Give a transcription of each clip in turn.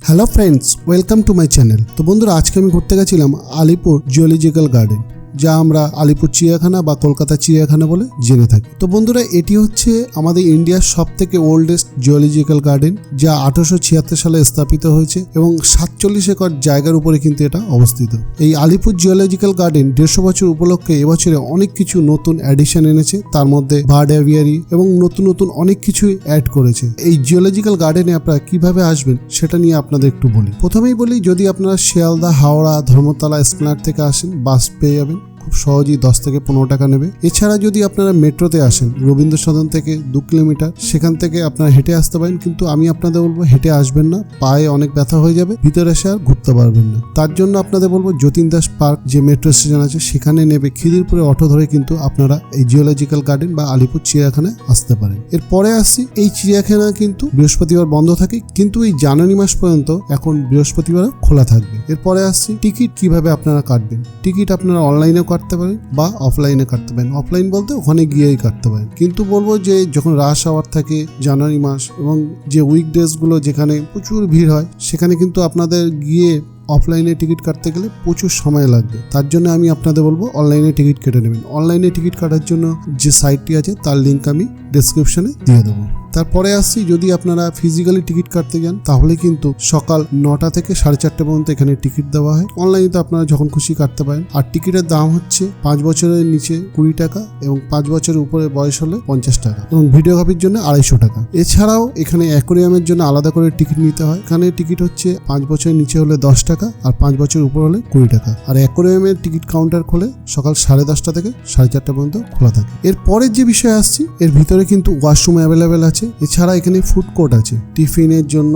Hello friends, welcome to my channel. তো বন্ধুরা, আজকে আমি ঘুরতে গেছিলাম আলিপুর জিওলজিক্যাল গার্ডেন, যা আমরা আলিপুর চিড়িয়াখানা বা কলকাতা চিড়িয়াখানা বলে জেনে থাকি। তো বন্ধুরা, এটি হচ্ছে আমাদের ইন্ডিয়ার সব থেকে ওল্ডেস্ট জিওলজিক্যাল গার্ডেন, যা 1876 সালে স্থাপিত হয়েছে এবং 47 একর জায়গার উপরে কিন্তু এটা অবস্থিত। এই আলিপুর জিওলজিক্যাল গার্ডেন 150 বছর উপলক্ষে এবছরে অনেক কিছু নতুন অ্যাডিশন এনেছে। তার মধ্যে বার্ড অ্যাভিয়ারি এবং নতুন নতুন অনেক কিছুই অ্যাড করেছে। এই জিওলজিক্যাল গার্ডেনে আপনারা কিভাবে আসবেন সেটা নিয়ে আপনাদের একটু বলি। প্রথমেই বলি, যদি আপনারা শিয়ালদা, হাওড়া, ধর্মতলা এসপ্ল্যানেড থেকে আসেন, বাস পেয়ে যাবেন। খুব সহজেই 10 থেকে 15 টাকা নেবে। এছাড়া যদি আপনারা মেট্রোতে আসেন, রবীন্দ্র সদন থেকে 2 কিলোমিটার, সেখান থেকে আপনারা হেঁটে আসতে পারেন। কিন্তু আমি আপনাদের বলবো হেঁটে আসবেন না, পায়ে অনেক ব্যথা হয়ে যাবে, ভিতরে এসে আর ঘুরতে পারবেন না। তার জন্য আপনাদের বলবো যতীন দাস পার্ক যে মেট্রো স্টেশন আছে সেখানে নেবে খিদিরপুরে অটো ধরে কিন্তু আপনারা এই জিওলজিক্যাল গার্ডেন বা আলিপুর চিড়িয়াখানায় আসতে পারেন। এরপরে আসছি, এই চিড়িয়াখানা কিন্তু বৃহস্পতিবার বন্ধ থাকে, কিন্তু এই জানুয়ারি মাস পর্যন্ত এখন বৃহস্পতিবার খোলা থাকবে। এরপরে আসছি টিকিট কিভাবে আপনারা কাটবেন। টিকিট আপনারা অনলাইনে কাটতে পারেন বা অফলাইনে কাটতে পারেন। অফলাইন বলতে ওখানে গিয়েই কাটতে পারেন। কিন্তু বলবো যে যখন রাশ আওয়ার থাকে জানুয়ারি মাস এবং যে উইকডেজ গুলো যেখানে প্রচুর ভিড় হয়, সেখানে কিন্তু আপনাদের গিয়ে অফলাইনে টিকিট কাটতে গেলে প্রচুর সময় লাগবে। তার জন্য আমি আপনাদের বলবো অনলাইনে টিকিট কেটে নেবেন। অনলাইনে টিকিট কাটার জন্য যে সাইটটি আছে তার লিঙ্ক আমি ডেসক্রিপশনে দিয়ে দেবো। তারপরে আসছি, যদি আপনারা ফিজিক্যালি টিকিট কাটতে যান তাহলে কিন্তু সকাল 9টা থেকে 4:30 পর্যন্ত এখানে টিকিট দেওয়া হয়। অনলাইনে তো আপনারা যখন খুশি কাটতে পারেন। আর টিকিটের দাম হচ্ছে 5 বছরের নিচে 20 টাকা এবং 5 বছরের উপরে বয়স হলে 50 টাকা এবং ভিডিও কপির জন্য 250 টাকা। এছাড়াও এখানে অ্যাকোয়ারিয়ামের জন্য আলাদা করে টিকিট নিতে হয়। এখানে টিকিট হচ্ছে 5 বছরের নিচে হলে 10 টাকা আর 5 বছরের উপর হলে 20 টাকা। আর অ্যাকোয়ারিয়ামের টিকিট কাউন্টার খোলে সকাল 10:30 থেকে 4:30 পর্যন্ত খোলা থাকে। এর পরের যে বিষয়ে আসছি, এর ভিতরে কিন্তু ওয়াশরুম অ্যাভেলেবেল আছে। এছাড়া এখানে ফুড কোর্ট আছে, টিফিনের জন্য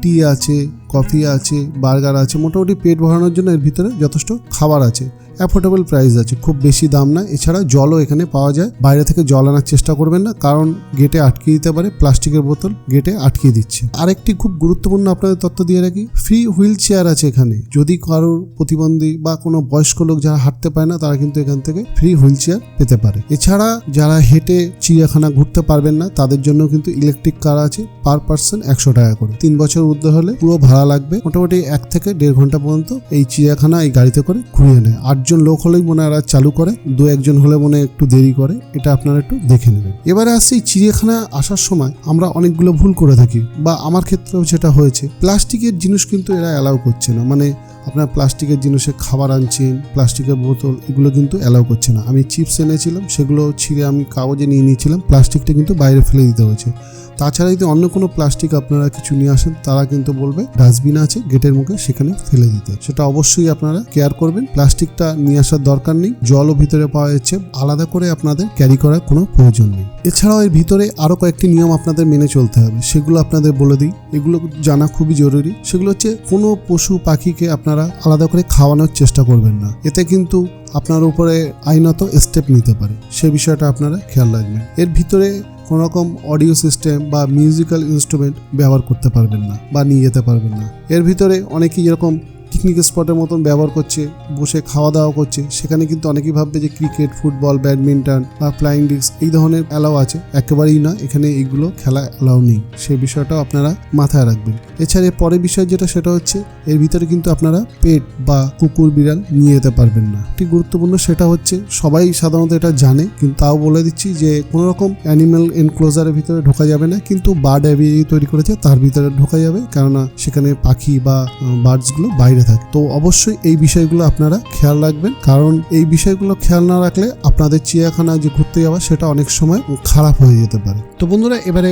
টি আছে, কফি আছে, বার্গার আছে। মোটামুটি পেট ভরানোর জন্য এর ভিতরে যথেষ্ট খাবার আছে। অ্যাফোর্ডেবল প্রাইস আছে, খুব বেশি দাম না। এছাড়া জলও এখানে পাওয়া যায়। বাইরে থেকে জল আনার চেষ্টা করবেন না, কারণ গেটে আটকে দিতে পারে, প্লাস্টিকের বোতল গেটে আটকে দিচ্ছে। আরেকটি খুব গুরুত্বপূর্ণ আপনাদের তথ্য দিয়ে রাখি, ফ্রি হুইল চেয়ার আছে এখানে। যদি কারোর প্রতিবন্ধী বা কোনো বয়স্ক লোক যারা হাঁটতে পারে না, তারা কিন্তু এখান থেকে ফ্রি হুইল চেয়ার পেতে পারে। এছাড়া যারা হেঁটে চিড়িয়াখানা ঘুরতে পারবেন না, তাদের জন্য কিন্তু ইলেকট্রিক কার আছে, পার পার্সন 100 টাকা করে। 3 বছর ঊর্ধ্ব হলে পুরো ভাড়া লাগবে। মোটামুটি 1 থেকে 1.5 ঘন্টা পর্যন্ত এই চিড়িয়াখানা এই গাড়িতে করে ঘুরিয়ে নেয়। 8 জন লোক হলেই মনে হয় চালু করে, 2-1 হলে মনে একটু দেরি করে। এটা আপনারা একটু দেখে নেবেন। এবারে আসছি, চিড়িয়াখানা আসার সময় আমরা অনেকগুলো ভুল করে থাকি, বা আমার ক্ষেত্রেও যেটা হয়েছে, প্লাস্টিকের জিনিস কিন্তু এরা অ্যালাউ করছে না। মানে আপনার প্লাস্টিকের জিনিসে খাবার আনছেন, প্লাস্টিকের বোতল, এগুলো কিন্তু অ্যালাউ করছে না। আমি চিপস এনেছিলাম, সেগুলো ছিঁড়ে আমি কাগজে নিয়ে নিয়েছিলাম, প্লাস্টিকটা কিন্তু বাইরে ফেলে দিতে হয়েছে। তাছাড়া যদি অন্য কোনো প্লাস্টিক আপনারা কিছু নিয়ে আসেন, তারা কিন্তু বলবে ডাস্টবিন আছে গেটের মুখে, সেখানে ফেলে দিতে। সেটা অবশ্যই আপনারা কেয়ার করবেন। প্লাস্টিকটা নিয়ে আসার দরকার নেই, জলও ভিতরে পাওয়া যাচ্ছে, আলাদা করে আপনাদের ক্যারি করার কোনো প্রয়োজন নেই। এছাড়াও এর ভিতরে আরো কয়েকটি নিয়ম আপনাদের মেনে চলতে হবে, সেগুলো আপনাদের বলে দিই। এগুলো জানা খুবই জরুরি। সেগুলো হচ্ছে, কোনো পশু পাখিকে আপনারা আলাদা করে খাওয়ানোর চেষ্টা করবেন না। এতে কিন্তু আপনার উপরে আইনত স্টেপ নিতে পারে, সে বিষয়টা আপনারা খেয়াল রাখবেন। এর ভিতরে কোনো রকম অডিও সিস্টেম বা মিউজিক্যাল ইনস্ট্রুমেন্ট ব্যবহার করতে পারবেন না বা নিয়ে যেতে পারবেন না। এর ভিতরে অনেকেই যেরকম পিকনিক স্পটের মতন ব্যবহার করছে, বসে খাওয়া দাওয়া করছে, সেখানে কিন্তু অনেকেই ভাববে যে ক্রিকেট, ফুটবল, ব্যাডমিন্টন বা ফ্লাইং ডিস্ক এই ধরনের অ্যালাউ আছে। একেবারেই না, এখানে এইগুলো খেলা অ্যালাউ নেই। সেই বিষয়টাও আপনারা মাথায় রাখবেন। এছাড়া পরের বিষয় যেটা, সেটা হচ্ছে এর ভিতরে কিন্তু আপনারা পেট বা কুকুর, বিড়াল নিয়ে যেতে পারবেন না। একটি গুরুত্বপূর্ণ সেটা হচ্ছে, সবাই সাধারণত এটা জানে, কিন্তু তাও বলে দিচ্ছি যে কোনো রকম অ্যানিম্যাল এনক্লোজারের ভিতরে ঢোকা যাবে না। কিন্তু বার্ড অ্যাভিয়ারি তৈরি করেছে, তার ভিতরে ঢোকা যাবে, কেননা সেখানে পাখি বা বার্ডসগুলো বাইরে থাকে। তো অবশ্যই এই বিষয়গুলো আপনারা খেয়াল রাখবেন, কারণ এই বিষয়গুলো খেয়াল না রাখলে আপনাদের চিড়িয়াখানা যে ঘুরতে যাওয়া, সেটা অনেক সময় খারাপ হয়ে যেতে পারে। তো বন্ধুরা, এবারে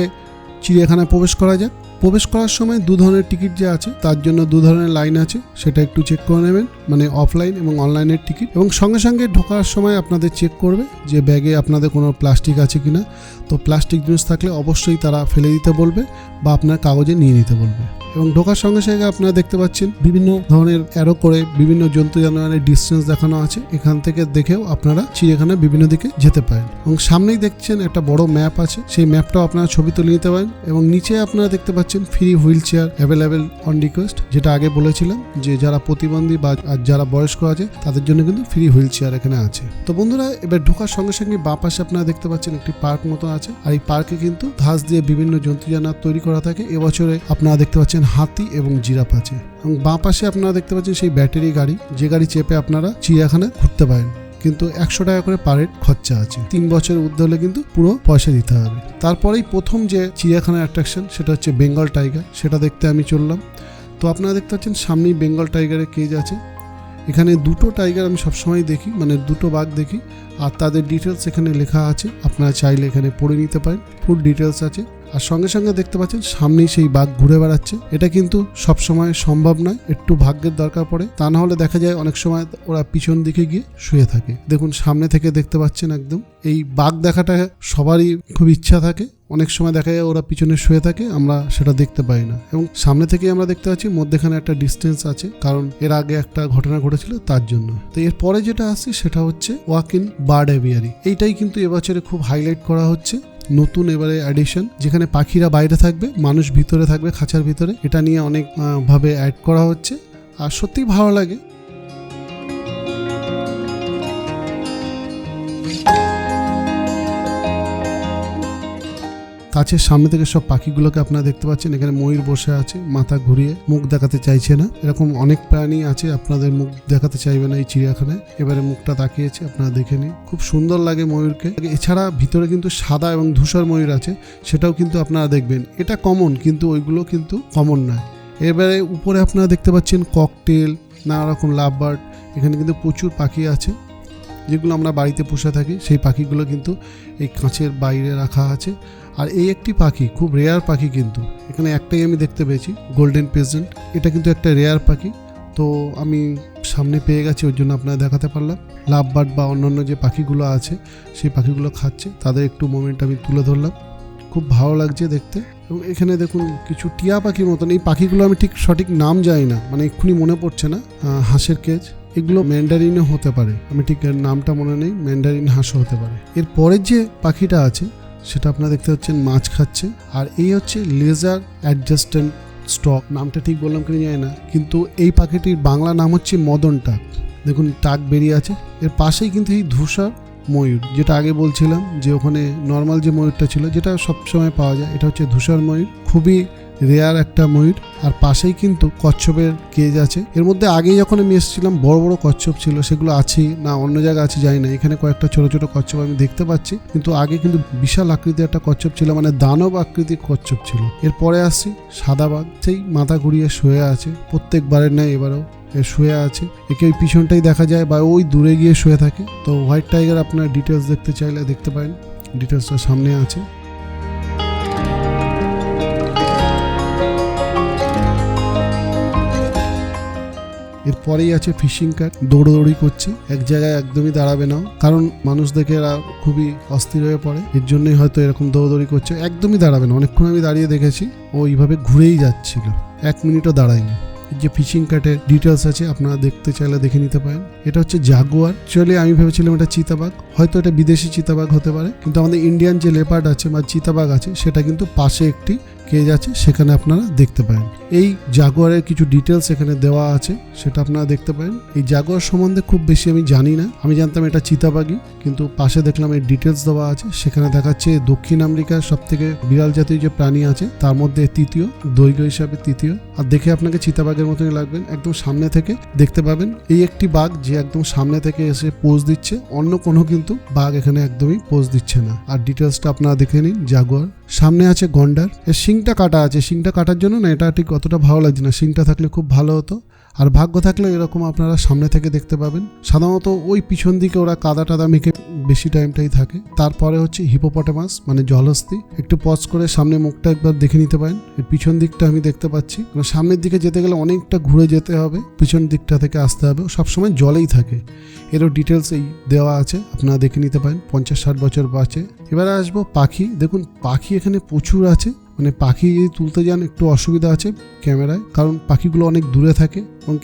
চিড়িয়াখানায় প্রবেশ করা যাক। প্রবেশ করার সময় 2 ধরনের টিকিট যে আছে, তার জন্য 2 ধরনের লাইন আছে, সেটা একটু চেক করে নেবেন। মানে অফলাইন এবং অনলাইনের টিকিট। এবং সঙ্গে সঙ্গে ঢোকার সময় আপনাদের চেক করবে যে ব্যাগে আপনাদের কোনো প্লাস্টিক আছে কিনা। তো প্লাস্টিক জিনিস থাকলে অবশ্যই তারা ফেলে দিতে বলবে বা আপনার কাগজে নিয়ে নিতে বলবে। এবং ঢোকার সঙ্গে সঙ্গে আপনারা দেখতে পাচ্ছেন বিভিন্ন ধরনের অ্যারো করে বিভিন্ন জন্তু জানোয়ারের ডিস্টেন্স দেখানো আছে। এখান থেকে দেখেও আপনারা চিড়িয়াখানায় বিভিন্ন দিকে যেতে পারেন। এবং সামনেই দেখছেন একটা বড় ম্যাপ আছে, সেই ম্যাপটাও আপনারা ছবি তুলে নিতে পারেন। এবং নিচে আপনারা দেখতে পাচ্ছেন free wheel chair available on request, যেটা আগে বলেছিলাম যে যারা প্রতিবন্ধী বা যারা বয়স্ক আছে তাদের জন্য কিন্তু ফ্রি হুইল চেয়ার এখানে আছে। তো বন্ধুরা, এবার ঢোকার সঙ্গে সঙ্গে বাঁ পাশে আপনারা দেখতে পাচ্ছেন একটি পার্ক মতো আছে। আর এই পার্কে কিন্তু ঘাস দিয়ে বিভিন্ন জন্তু জানোয়ার তৈরি করা থাকে। এবছরে আপনারা দেখতে পাচ্ছেন পাচ্ছেন হাতি এবং জিরাফ আছে, এবং বাঁ পাশে আপনারা দেখতে পাচ্ছেন সেই ব্যাটারি গাড়ি, যে গাড়ি চেপে আপনারা চিড়িয়াখানায় ঘুরতে পারেন। কিন্তু 100 টাকা করে পার হেড খরচা আছে। 3 বছরের ঊর্ধ্বে হলে কিন্তু পুরো পয়সা দিতে হবে। তারপরেই প্রথম যে চিড়িয়াখানার অ্যাট্রাকশন সেটা হচ্ছে বেঙ্গল টাইগার, সেটা দেখতে আমি চললাম। তো আপনারা দেখতে পাচ্ছেন সামনেই বেঙ্গল টাইগারের কেজ আছে। এখানে দুটো টাইগার আমি সবসময় দেখি, মানে দুটো বাঘ দেখি, আর তাদের ডিটেলস এখানে লেখা আছে, আপনারা চাইলে এখানে পড়ে নিতে পারেন, ফুল ডিটেলস আছে। আর সঙ্গে সঙ্গে দেখতে পাচ্ছেন সামনেই সেই বাঘ ঘুরে বেড়াচ্ছে। এটা কিন্তু সবসময় সম্ভব নয়, একটু ভাগ্যের দরকার পড়ে, তা না হলে দেখা যায় অনেক সময় ওরা পিছন দিকে গিয়ে শুয়ে থাকে। দেখুন সামনে থেকে দেখতে পাচ্ছেন একদম। এই বাঘ দেখাটা সবারই খুব ইচ্ছা থাকে, অনেক সময় দেখা যায় ওরা পিছনে শুয়ে থাকে, আমরা সেটা দেখতে পাই না। এবং সামনে থেকে আমরা দেখতে পাচ্ছি মধ্যেখানে একটা ডিস্টেন্স আছে, কারণ এর আগে একটা ঘটনা ঘটেছিল তার জন্য। তো এরপরে যেটা আসছে সেটা হচ্ছে ওয়াক ইন বার্ড এভিয়ারি। এইটাই কিন্তু এবছরে খুব হাইলাইট করা হচ্ছে, নতুন এবারে অ্যাডিশন, যেখানে পাখিরা বাইরে থাকবে, মানুষ ভিতরে থাকবে খাঁচার ভিতরে। এটা নিয়ে অনেক ভাবে অ্যাড করা হচ্ছে, আর সত্যিই ভালো লাগে। কাছের সামনে থেকে সব পাখিগুলোকে আপনারা দেখতে পাচ্ছেন। এখানে ময়ূর বসে আছে, মাথা ঘুরিয়ে, মুখ দেখাতে চাইছে না। এরকম অনেক প্রাণী আছে আপনাদের মুখ দেখাতে চাইবে না এই চিড়িয়াখানায়, এবারে মুখটা তাকিয়েছে, আপনারা দেখে নিন। খুব সুন্দর লাগে ময়ূরকে। এছাড়া ভিতরে কিন্তু সাদা এবং ধূসর ময়ূর আছে, সেটাও কিন্তু আপনারা দেখবেন। এটা কমন, কিন্তু ওইগুলো কিন্তু কমন নয়। এবারে উপরে আপনারা দেখতে পাচ্ছেন ককটেল, নানা রকম লাভ বার্ড। এখানে কিন্তু প্রচুর পাখি আছে, যেগুলো আমরা বাড়িতে পুষে থাকি। সেই পাখিগুলো কিন্তু এই কাঁচের বাইরে রাখা আছে। আর এই একটি পাখি খুব রেয়ার পাখি, কিন্তু এখানে একটাই আমি দেখতে পেয়েছি, গোল্ডেন পেজেন্ট। এটা কিন্তু একটা রেয়ার পাখি, তো আমি সামনে পেয়ে গেছি, ওই জন্য আপনারা দেখাতে পারলাম। লাভ বার্ড বা অন্যান্য যে পাখিগুলো আছে সেই পাখিগুলো খাচ্ছে, তাদের একটু মোমেন্ট আমি তুলে ধরলাম। খুব ভালো লাগছে দেখতে। এবং এখানে দেখুন কিছু টিয়া পাখির মতন, এই পাখিগুলো আমি ঠিক সঠিক নাম জানি না, মানে এক্ষুনি মনে পড়ছে না। হাঁসের কেজ, এগুলো ম্যান্ডারিনও হতে পারে, আমি ঠিক নামটা মনে নেই, ম্যান্ডারিন হাঁসও হতে পারে। এর পরের যে পাখিটা আছে সেটা আপনারা দেখতে পাচ্ছেন মাছ খাচ্ছে। আর এই হচ্ছে লেজার অ্যাডজাস্টেন্ট স্টক, নামটা ঠিক বললাম কিনা জানি না, কিন্তু এই পাখিটির বাংলা নাম হচ্ছে মদন টাক। দেখুন টাক বেরিয়ে আছে। এর পাশেই কিন্তু এই ধূসর ময়ূর, যেটা আগে বলছিলাম যে ওখানে নর্মাল যে ময়ূরটা ছিল, যেটা সবসময় পাওয়া যায়, এটা হচ্ছে ধূসর ময়ূর, খুবই রেয়ার একটা ময়ূর। আর পাশেই কিন্তু কচ্ছপের কেজ আছে। এর মধ্যে আগে যখন আমি এসেছিলাম বড় বড় কচ্ছপ ছিল, সেগুলো আছে না অন্য জায়গায় আছে জানি না। এখানে কয়েকটা ছোট ছোট কচ্ছপ আমি দেখতে পাচ্ছি, কিন্তু আগে কিন্তু বিশাল আকৃতির একটা কচ্ছপ ছিল, মানে দানব আকৃতির কচ্ছপ ছিল। এরপরে আসছি সাদা বাঘ, সেই মাথা ঘুরিয়ে শুয়ে আছে, প্রত্যেকবারের নয় এবারেও শুয়ে আছে। একে ওই পিছনটাই দেখা যায় বা ওই দূরে গিয়ে শুয়ে থাকে। তো হোয়াইট টাইগার আপনার ডিটেলস দেখতে চাইলে দেখতে পারেন, ডিটেলসটা সামনে আছে। এরপরেই আছে ফিশিং ক্যাট, দৌড়দৌড়ি করছে, এক জায়গায় একদমই দাঁড়াবে না, কারণ মানুষ দেখে এরা খুবই অস্থির হয়ে পড়ে, এর জন্যই হয়তো এরকম দৌড়দৌড়ি করছে। একদমই দাঁড়াবে না, অনেকক্ষণ আমি দাঁড়িয়ে দেখেছি, ও এইভাবে ঘুরেই যাচ্ছিল, 1 মিনিটও দাঁড়ায়নি। যে ফিশিং ক্যাটের ডিটেলস আছে আপনারা দেখতে চাইলে দেখে নিতে পারেন। এটা হচ্ছে জাগুয়ার। অ্যাকচুয়ালি আমি ভেবেছিলাম এটা চিতাবাঘ, হয়তো এটা বিদেশি চিতাবাঘ হতে পারে, কিন্তু আমাদের ইন্ডিয়ান যে লেপার্ড আছে বা চিতাবাঘ আছে সেটা কিন্তু পাশে একটি কেজ আছে, সেখানে আপনারা দেখতে পারেন। এই জাগুয়ারের কিছু ডিটেলস এখানে দেওয়া আছে, সেটা আপনারা দেখতে পারেন। এই জাগুয়ার সম্বন্ধে খুব বেশি আমি জানি না, আমি জানতাম এটা চিতাবাঘই, কিন্তু পাশে দেখলাম এই ডিটেলস দেওয়া আছে। সেখানে দেখাচ্ছে দক্ষিণ আমেরিকার সব থেকে বিরল জাতীয় যে প্রাণী আছে তার মধ্যে তৃতীয়, দৈর্ঘ্য হিসাবে তৃতীয়। আর দেখে আপনাকে চিতাবাঘের মতনই লাগবেন, একদম সামনে থেকে দেখতে পাবেন। এই একটি বাঘ যে একদম সামনে থেকে এসে পোজ দিচ্ছে, অন্য কোনো কিন্তু বাঘ এখানে একদমই পোজ দিচ্ছে না। আর ডিটেলসটা আপনারা দেখে নিন। জাগুয়ার সামনে আছে গন্ডার, এর শিংটা কাটা আছে, শিংটা কাটার জন্য না এটা ঠিক অতটা ভালো লাগছে না, শিংটা থাকলে খুব ভালো হতো। আর ভাগ্য থাকলে এরকম আপনারা সামনে থেকে দেখতে পাবেন। সাধারণত ওই পিছন দিকে ওরা কাদা টাদা মেখে বেশি টাইমটাই থাকে। তারপরে হচ্ছে হিপোপটেমাস মানে জলহস্তী, একটু পজ করে সামনে মুখটা একবার দেখে নিতে পারেন। এর পিছন দিকটা আমি দেখতে পাচ্ছি, সামনের দিকে যেতে গেলে অনেকটা ঘুরে যেতে হবে, পিছন দিকটা থেকে আসতে হবে, সবসময় জলেই থাকে। এরও ডিটেলস এই দেওয়া আছে, আপনারা দেখে নিতে পারেন। 50-60 বছর বাঁচে। এবারে আসবো পাখি। দেখুন পাখি এখানে প্রচুর আছে, মানে পাখি যদি তুলতে যান একটু অসুবিধা আছে ক্যামেরায়, কারণ পাখিগুলো অনেক দূরে থাকে এবং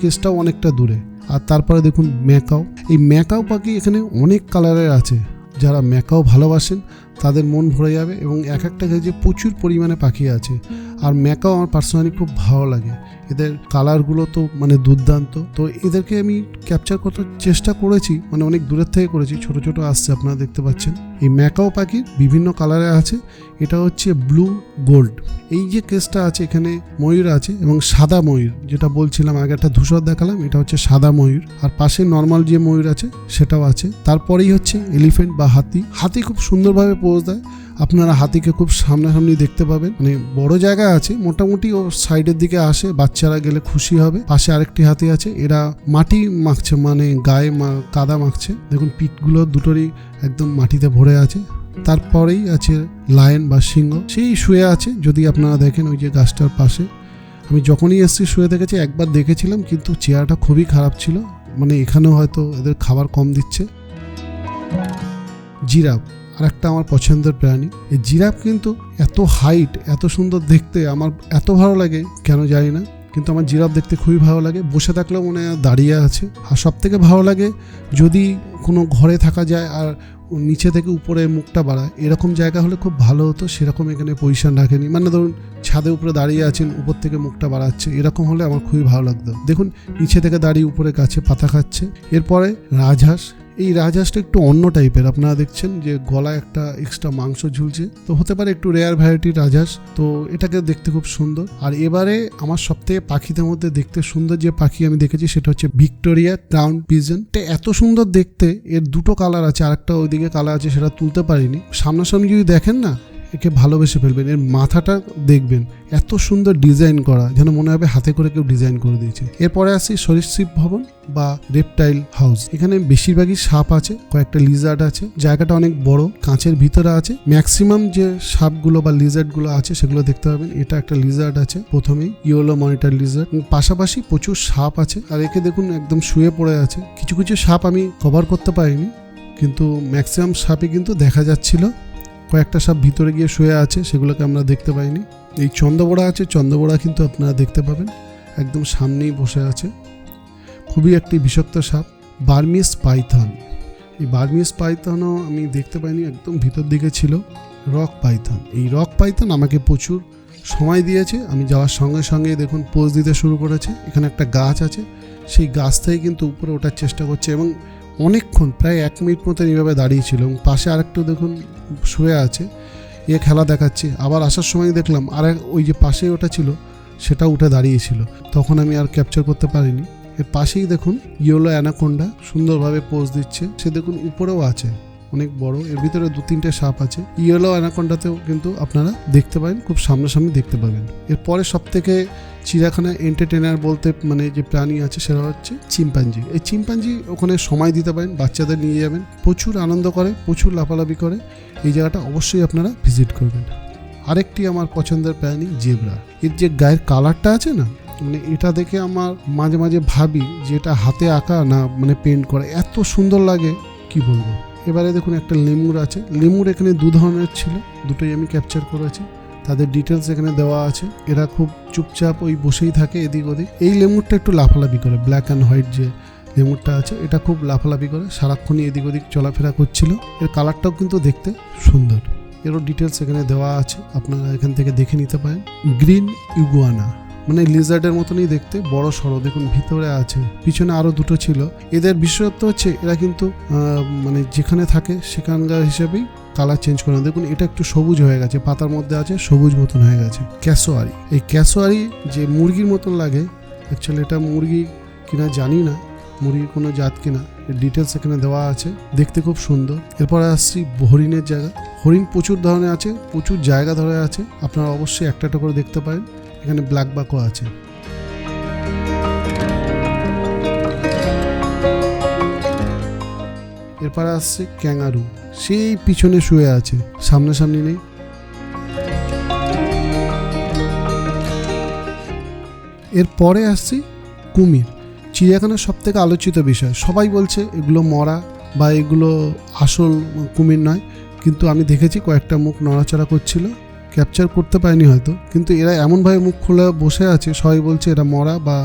কেজটাও অনেকটা দূরে। আর তারপরে দেখুন ম্যাকাও, এই ম্যাকাও পাখি এখানে অনেক কালারের আছে। যারা ম্যাকাও ভালোবাসেন তাদের মন ভরে যাবে, এবং এক একটা কেজে প্রচুর পরিমাণে পাখি আছে। আর ম্যাকাও আমার পার্সোনালি খুব ভালো লাগে, এদের কালারগুলো তো মানে দুর্দান্ত। তো এদেরকে আমি ক্যাপচার করার চেষ্টা করেছি, মানে অনেক দূরের থেকে করেছি, ছোট ছোট আসছে আপনারা দেখতে পাচ্ছেন। এই ম্যাকাও পাখির বিভিন্ন কালারে আছে, এটা হচ্ছে ব্লু গোল্ড। এই যে কেসটা আছে এখানে ময়ূর আছে এবং সাদা ময়ূর, যেটা বলছিলাম আগে একটা ধূসর দেখালাম, এটা হচ্ছে সাদা ময়ূর। আর পাশে নর্মাল যে ময়ূর আছে সেটাও আছে। তারপরেই হচ্ছে এলিফ্যান্ট বা হাতি। হাতি খুব সুন্দরভাবে পোজ দেয়, আপনারা হাতিকে খুব সামনাসামনি দেখতে পাবেন, মানে বড় জায়গা আছে মোটামুটি, ও সাইডের দিকে আসে, বাচ্চারা গেলে খুশি হবে। পাশে আরেকটি হাতি আছে, এরা মাটি মাখছে, মানে গায়ে কাদা মাখছে, দেখুন পিঠগুলো দুটোরই একদম মাটিতে ভরে আছে। তারপরেই আছে লায়ন বা সিংহ, সেই শুয়ে আছে, যদি আপনারা দেখেন ওই যে গাছটার পাশে। আমি যখনই এসেছি শুয়ে দেখেছি, একবার দেখেছিলাম কিন্তু চেয়ারটা খুবই খারাপ ছিল, মানে এখানেও হয়তো এদের খাবার কম দিচ্ছে। জিরাফ আর একটা আমার পছন্দের প্রাণী। এই জিরাফ কিন্তু এত হাইট, এত সুন্দর দেখতে, আমার এত ভালো লাগে কেন জানি না, কিন্তু আমার জিরাফ দেখতে খুবই ভালো লাগে। বসে থাকলেও মনে হয় দাঁড়িয়ে আছে। আর সব থেকে ভালো লাগে যদি কোনো ঘরে থাকা যায় আর নিচে থেকে উপরে মুখটা বাড়ায়, এরকম জায়গা হলে খুব ভালো হতো। সেরকম এখানে পজিশন রাখেনি, মানে ধরুন ছাদে উপরে দাঁড়িয়ে আছেন, উপর থেকে মুখটা বাড়াচ্ছে, এরকম হলে আমার খুবই ভালো লাগতো। দেখুন নিচে থেকে দাঁড়িয়ে উপরে গাছে পাতা খাচ্ছে। এরপরে রাজহাঁস। এই রাজহাঁসটা একটু অন্য টাইপের, আপনারা দেখছেন যে গলায় একটা এক্সট্রা মাংস ঝুলছে, তো হতে পারে একটু রেয়ার ভ্যারাইটির রাজহাঁস, তো এটাকে দেখতে খুব সুন্দর। আর এবারে আমার সবথেকে পাখিদের মধ্যে দেখতে সুন্দর যে পাখি আমি দেখেছি সেটা হচ্ছে ভিক্টোরিয়া ক্রাউন পিজন। এটা এত সুন্দর দেখতে, এর দুটো কালার আছে, আরেকটা ওইদিকে কালার আছে, সেটা তুলতে পারিনি। সামনাসামনি যদি দেখেন না, একে ভালোবেসে ফেলবেন। এর মাথাটা দেখবেন এত সুন্দর ডিজাইন করা, যেন মনে হবে হাতে করে কেউ ডিজাইন করে দিয়েছে। এরপরে আসি সরীসৃপ ভবন বা রেপটাইল হাউস। এখানে বেশিরভাগই সাপ আছে, কয়েকটা লিজার্ড আছে, জায়গাটা অনেক বড়, কাঁচের ভিতরে আছে। ম্যাক্সিমাম যে সাপগুলো বা লিজার্ডগুলো আছে সেগুলো দেখতে পাবেন। এটা একটা লিজার্ড আছে প্রথমেই, ইয়েলো মনিটর লিজার্ড। পাশাপাশি প্রচুর সাপ আছে, আর একে দেখুন একদম শুয়ে পড়ে আছে। কিছু কিছু সাপ আমি কভার করতে পারিনি, কিন্তু ম্যাক্সিমাম সাপই কিন্তু দেখা যাচ্ছিল। কয়েকটা সাপ ভিতরে গিয়ে শুয়ে আছে, সেগুলোকে আমরা দেখতে পাইনি। এই চন্দ্রবোড়া আছে, চন্দ্রবোড়া কিন্তু আপনারা দেখতে পাবেন, একদম সামনেই বসে আছে, খুবই একটি বিষাক্ত সাপ। Burmese Python. এই বার্মিজ পাইথনও আমি দেখতে পাইনি, একদম ভিতর দিকে ছিল। Rock Python. এই রক পাইথন আমাকে প্রচুর সময় দিয়েছে, আমি যাওয়ার সঙ্গে সঙ্গে দেখুন পোজ দিতে শুরু করেছে। এখানে একটা গাছ আছে, সেই গাছ থেকে কিন্তু উপরে ওঠার চেষ্টা করছে এবং অনেকক্ষণ, প্রায় 1 মিনিট মতন এইভাবে দাঁড়িয়েছিল। এবং পাশে আরেকটু দেখুন শুয়ে আছে, এ খেলা দেখাচ্ছে। আবার আসার সময় দেখলাম আর ওই যে পাশেই ওটা ছিল সেটা উঠে দাঁড়িয়েছিল, তখন আমি আর ক্যাপচার করতে পারিনি। এর পাশেই দেখুন ইয়েলো অ্যানাকোন্ডা সুন্দরভাবে পোজ দিচ্ছে, সে দেখুন উপরেও আছে, অনেক বড়। এর ভিতরে 2-3টে সাপ আছে। ইয়েলো অ্যানাকোন্ডাতেও কিন্তু আপনারা দেখতে পাবেন, খুব সামনাসামনি দেখতে পাবেন। এরপরে সব থেকে চিড়িয়াখানায় এন্টারটেনার বলতে মানে যে প্রাণী আছে সেটা হচ্ছে চিম্পাঞ্জি। এই চিম্পাঞ্জি ওখানে সময় দিতে পারেন, বাচ্চাদের নিয়ে যাবেন, প্রচুর আনন্দ করে, প্রচুর লাফালাফি করে। এই জায়গাটা অবশ্যই আপনারা ভিজিট করবেন। আরেকটি আমার পছন্দের প্রাণী জেব্রা। এর যে গায়ের কালারটা আছে না, মানে এটা দেখে আমার মাঝে মাঝে ভাবি যে এটা হাতে আঁকা না মানে পেন্ট করা, এত সুন্দর লাগে কি বলবো। এবারে দেখুন একটা লেমুর আছে। লেমুর এখানে 2 ধরনের ছিল, দুটোই আমি ক্যাপচার করেছি, তাদের ডিটেলস এখানে দেওয়া আছে। এরা খুব চুপচাপ ওই বসেই থাকে এদিক ওদিক। এই লেমুরটা একটু লাফালাফি করে, ব্ল্যাক অ্যান্ড হোয়াইট যে লেমুরটা আছে এটা খুব লাফালাফি করে, সারাক্ষণই এদিক ওদিক চলাফেরা করছিল। এর কালারটাও কিন্তু দেখতে সুন্দর, এরও ডিটেলস এখানে দেওয়া আছে, আপনারা এখান থেকে দেখে নিতে পারেন। গ্রিন ইগুয়ানা, মানে লিজার্ডের মতনই দেখতে, বড় সড়ো, দেখুন ভিতরে আছে, পিছনে আরও 2টো ছিল। এদের বিশেষত্ব হচ্ছে এরা কিন্তু মানে যেখানে থাকে সেখানকার হিসেবেই কালার চেঞ্জ করে। দেখুন এটা একটু সবুজ হয়ে গেছে, পাতার মধ্যে আছে, সবুজ মতন হয়ে গেছে। ক্যাসোয়ারি। এই ক্যাসোয়ারি যে মুরগির মতন লাগে, অ্যাকচুয়ালি এটা মুরগি কিনা জানি না, মুরগির কোনো জাত কিনা, এর ডিটেলস এখানে দেওয়া আছে, দেখতে খুব সুন্দর। এরপরে আসছি হরিণের জায়গা। হরিণ প্রচুর ধরনের আছে, প্রচুর জায়গা ধরে আছে, আপনারা অবশ্যই একটা একটা করে দেখতে পারেন। এখানে ব্ল্যাক বাকও আছে। এরপরে আসছে ক্যাঙ্গারু, সেই পিছনে শুয়ে আছে, সামনাসামনি নেই। এরপরে আসছি কুমির। চিড়িয়াখানার সব থেকে আলোচিত বিষয়, সবাই বলছে এগুলো মরা বা এগুলো আসল কুমির নয়, কিন্তু আমি দেখেছি কয়েকটা মুখ নড়াচড়া করছিল, ক্যাপচার করতে পারিনি হয়তো, কিন্তু এরা এমনভাবে মুখ খুলে বসে আছে, সবাই বলছে এরা মরা বা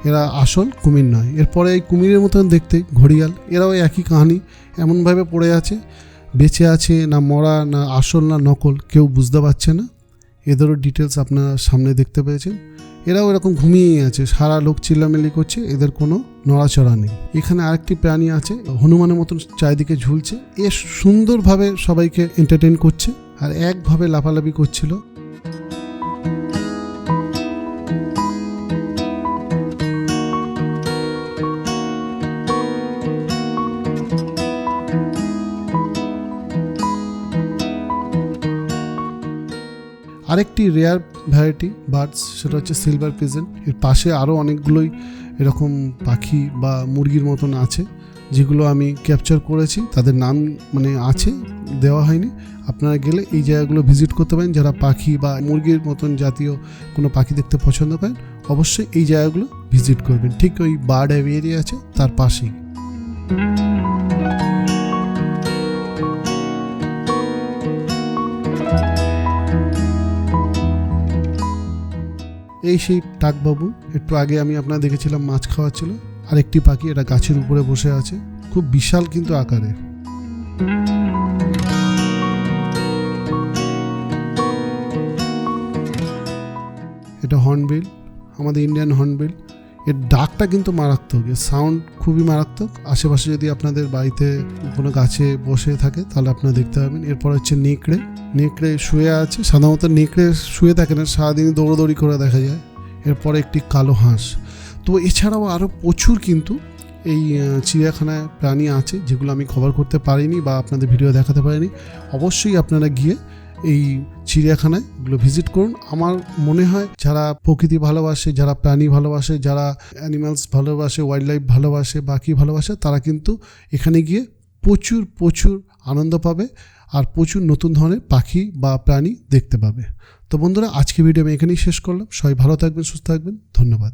এরা আসল কুমির নয়। এরপরে এই কুমিরের মতন দেখতে ঘড়িয়াল, এরাও একই কাহিনী, এমনভাবে পড়ে আছে, বেঁচে আছে না মরা না আসল না নকল কেউ বুঝতে পারছে না। এদেরও ডিটেলস আপনারা সামনে দেখতে পেয়েছেন। এরাও এরকম ঘুমিয়েই আছে, সারা লোক চিল্লামিল্লি করছে, এদের কোনো নড়াচড়া নেই। এখানে আরেকটি প্রাণী আছে, হনুমানের মতন চারিদিকে ঝুলছে। এ সুন্দরভাবে সবাইকে এন্টারটেইন করছে আর একভাবে লাফালাফি করছিল। আরেকটি রেয়ার ভ্যারাইটি বার্ডস, সেটা হচ্ছে সিলভার পিজন। এর পাশে আরও অনেকগুলোই এরকম পাখি বা মুরগির মতন আছে, যেগুলো আমি ক্যাপচার করেছি। তাদের নাম আছে, দেওয়া হয়নি। আপনারা গেলে এই জায়গাগুলো ভিজিট করতে পারেন। যারা পাখি বা মুরগির মতন জাতীয় কোনো পাখি দেখতে পছন্দ করেন, অবশ্যই এই জায়গাগুলো ভিজিট করবেন। ঠিক ওই বার্ড অ্যাভিয়ারি আছে তার পাশেই। এই সেই টাকবাবু, একটু আগে আমি আপনার দেখেছিলাম মাছ খাওয়াচ্ছিল। আরেকটি পাখি, এটা গাছের উপরে বসে আছে, খুব বিশাল কিন্তু আকারে। এটা হর্নবিল, আমাদের ইন্ডিয়ান হর্নবিল। এর ডাকটা কিন্তু মারাত্মক, এর সাউন্ড খুবই মারাত্মক। আশেপাশে যদি আপনাদের বাড়িতে কোনো গাছে বসে থাকে তাহলে আপনারা দেখতে পাবেন। এরপর হচ্ছে নেকড়ে। নেকড়ে শুয়ে আছে, সাধারণত নেকড়ে শুয়ে থাকে না, সারাদিন দৌড়দৌড়ি করে দেখা যায়। এরপরে একটি কালো হাঁস। তো এছাড়াও আরও প্রচুর কিন্তু এই চিড়িয়াখানায় প্রাণী আছে, যেগুলো আমি কভার করতে পারিনি বা আপনাদের ভিডিও দেখাতে পারিনি। অবশ্যই আপনারা গিয়ে এই চিড়িয়াখানায় এগুলো ভিজিট করুন। আমার মনে হয় যারা প্রকৃতি ভালোবাসে, যারা প্রাণী ভালোবাসে, যারা অ্যানিম্যালস ভালোবাসে, ওয়াইল্ড লাইফ ভালোবাসে, পাখি ভালোবাসে, তারা কিন্তু এখানে গিয়ে প্রচুর আনন্দ পাবে আর প্রচুর নতুন ধরনের পাখি বা প্রাণী দেখতে পাবে। তো বন্ধুরা, আজকে ভিডিও আমি এখানেই শেষ করলাম। সবাই ভালো থাকবেন, সুস্থ থাকবেন, ধন্যবাদ।